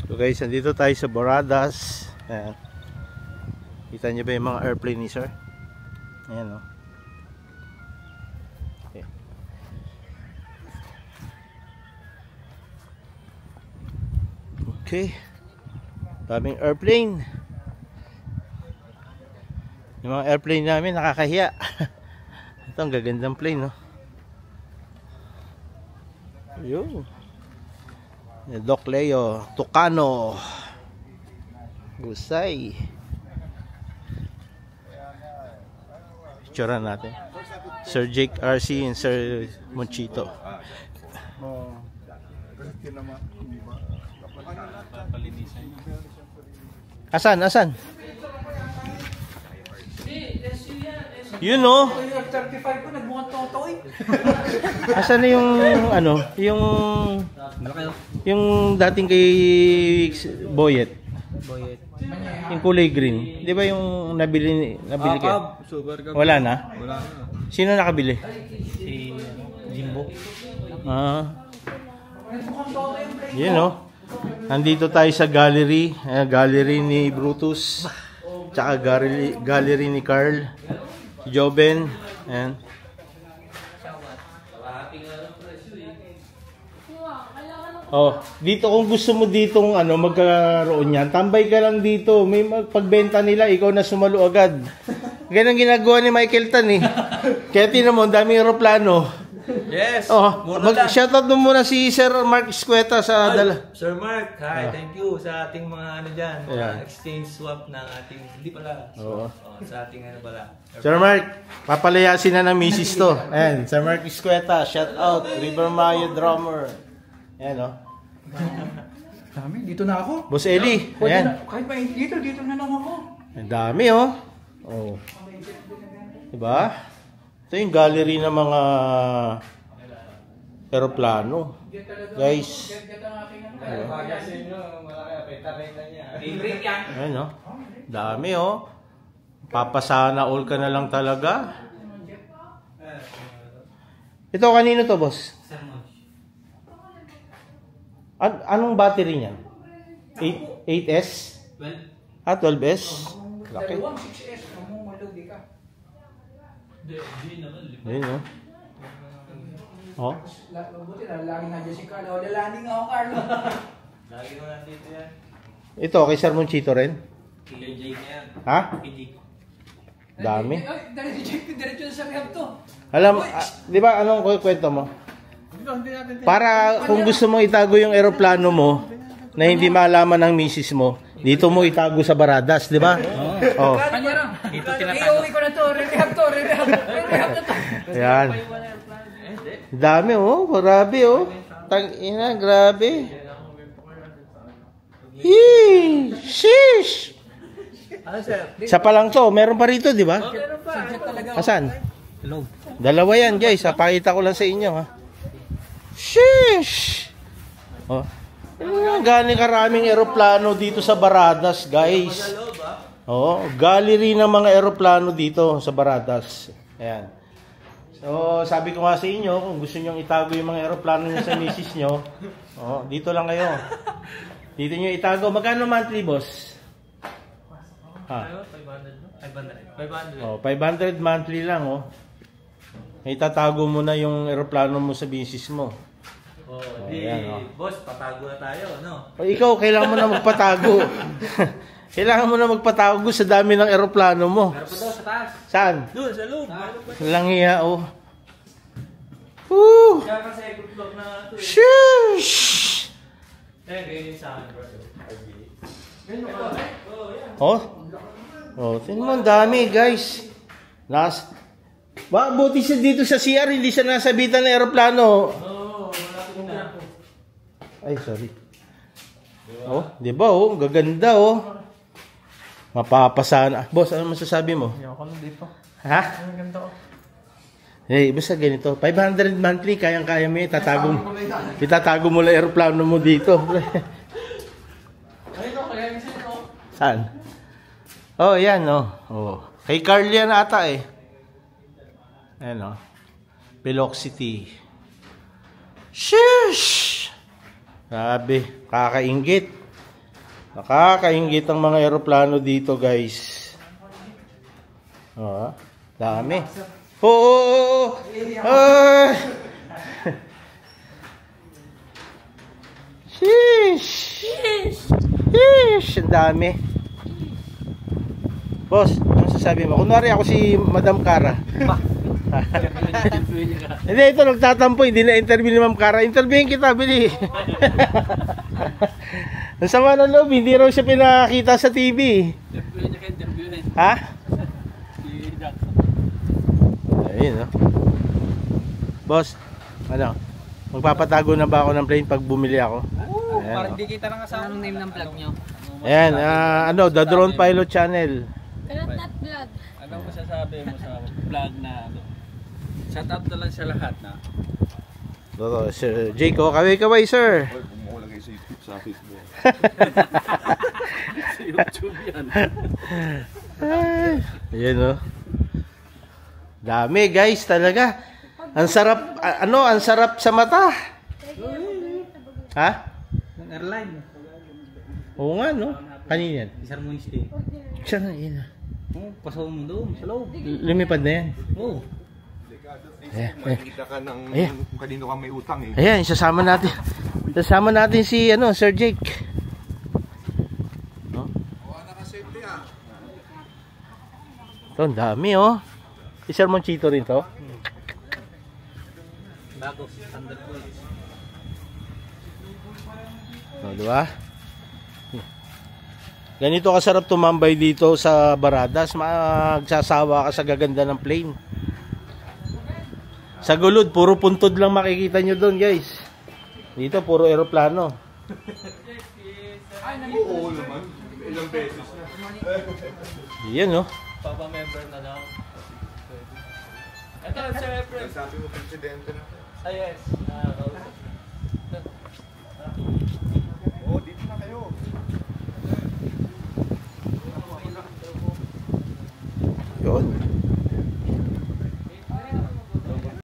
So guys, nandito tayo sa Boradas. Ayan. Kita niyo ba yung mga airplane ni sir? Ayan o. Okay. Okay. Daming airplane. Yung mga airplane namin nakakahiya. Ito ang gagandang plane, no? Yun. Doc Leo Tucano Gusay. Picturean natin Sir Jake RC and Sir Monchito. Asan? Yun no? 35 ko nagmukhang totoy. Asan na yung ano, yung dating kay Boyet? Yung kulay green. 'Di ba yung nabili ka? Wala na. Sino nakabili? Si Jimbo. Yun no. Nandito tayo sa gallery, gallery ni Brutus, tsaka gallery ni Carl. Joben, ayan. Oh, dito kung gusto mo ditong ano magkaroon yan, tambay ka lang dito. May pagbenta nila, ikaw na sumalo agad. Ganun ginagawa ni Michael Tan eh. Kaya tinan mo, daming aeroplano. Yes. Oh, shoutout mo muna si Sir Mark Escueta sa dala. Sir Mark, hi, thank you sa ating mga ano diyan, mga Yeah. exchange swap ng ating hindi pala. Sa ating ano pala. Sir Mark, papalayasin na ng misis to. Ayan, Sir Mark Escueta, shoutout, River Mayo drummer. Ayan oh. Dami, dito na ako. Boss Eli, ayan. Kahit pa dito na lang ako. Ang dami oh. Oh. Diba? Ito yung gallery ng mga aeroplano. Guys. Ayan oh. Dami oh. Papasana all ka na lang talaga. Ito kanino to, boss? Anong battery niyan? 8S? 12S? Laki. 6S, kamo maludi ka. Ayun oh. Oh. Buti na lagi na Jessica, lalaning ako Carlo. Lagi mo nandito yan. Ito kay Sir Monchito rin? Kay Jake na yan. Ha? Kay Jake. Dami. Dahil si Jake, diretso sa rehab to. Alam, di ba anong kwento mo? Para kung gusto mong itago yung eroplano mo na hindi malaman ng misis mo, dito mo itago sa Baradas, di ba? Oh. Kanya lang. Dito tinatago. Iuwi ko na to, rehab na to. Ayan. Dami oh, grabe oh. Tangina, grabe. Hee! Sheesh! Ano sir? Isa pa lang to, meron pa rito, di ba? Asan? Hello. Dalawa yan, guys. Pakita ko lang sa inyo, ha. Sheesh! Oh. Gani karaming eroplano dito sa Baradas, guys. Oh, gallery ng mga eroplano dito sa Baradas. Ayan. So, sabi ko nga sa inyo, kung gusto niyo itago yung mga eroplano niyo sa misis niyo, oh, dito lang kayo. Dito niyo itago. Magkano monthly, boss? Ha? 500. Oh, 500 monthly lang, oh. Itatago mo na yung eroplano mo sa misis mo. Oh, ayan, oh. Boss, patago na tayo, no? O ikaw, kailangan mo na magpatago. Kailangan mo na magpatago sa dami ng eroplano mo. Meron pa daw sa taas. Saan? Doon, sa loob. Langya, oh. Woo! Kaya kasi good luck na ito eh. Sheesh! Ganyan sa akin, bro. Ganyan ka. Oh, yeah. Oh? Oh, tingnan mo, ang dami, guys. Buti siya dito sa CR, hindi siya nasabitan ng eroplano. Malapit na. Ay, sorry. Oh, di ba oh, gaganda oh. Mapapasana. Boss, ano masasabi mo? Ayoko lang dito. Ha? Ang ganda ko. Eh, basta ganito. 500 monthly, kayang-kaya mo. Itatago mo lang aeroplano mo dito. Ay, ito, kaya yung sino. Saan? Oh, yan oh. Oh. Kay Carl yan ata eh. Ayan oh. Velocity. Sheesh! Grabe, kakainggit. Nakakaingit ang mga eroplano dito, guys. Oh, dami. Oo! Oh! Sheesh! Sheesh! Ang dami. Boss, ano sasabi mo? Kunwari ako si Madam Cara. Hindi, ito nagtatampo. Hindi na-interview ni Ma'am Cara. Interviewin kita, bili. Ang sama ng loob, hindi raw siya pinakita sa TV. Ha? Ayun, no? Boss, ano? Magpapatago na ba ako ng plane pag bumili ako? Ayan, Parang di kita nang kasama. Anong name ng vlog nyo? ayan, The Drone Pilot Channel. Not vlog. Anong masasabi mo sa vlog na ano? Shout out na lang sa lahat na. Toto, Sir Jayco, kaway-kaway, sir. Huwag mo lagay sa YouTube, sa Facebook. Sa YouTube yan. Ayan, no? Dami, guys, talaga. Ang sarap, ang sarap sa mata. Ha? Ng airline. Oo nga, no? Kanina yan. Isar mo yung stay. Siya na, yun. Oh, pasaw mo doon, sa loob. Lumipad na yan. Oh. Makikita ka ng Ayan. kung kanino ka may utang eh. Ayan, sasama natin. Sasama natin si, Sir Jake. No? Ito, ang dami, oh. Si Sir Monchito rin to. Bago, Thunderbolt. O, diba? Ganito kasarap tumambay dito sa Baradas. Magsasawa ka sa gaganda ng plane. Sa gulod, puro puntod lang makikita nyo doon, guys. Dito, puro eroplano. Oo naman. Ilang beses na. Yan, no? Papa-member na daw. Ito, siyempre. Sabi mo, presidente na. Ah, yes.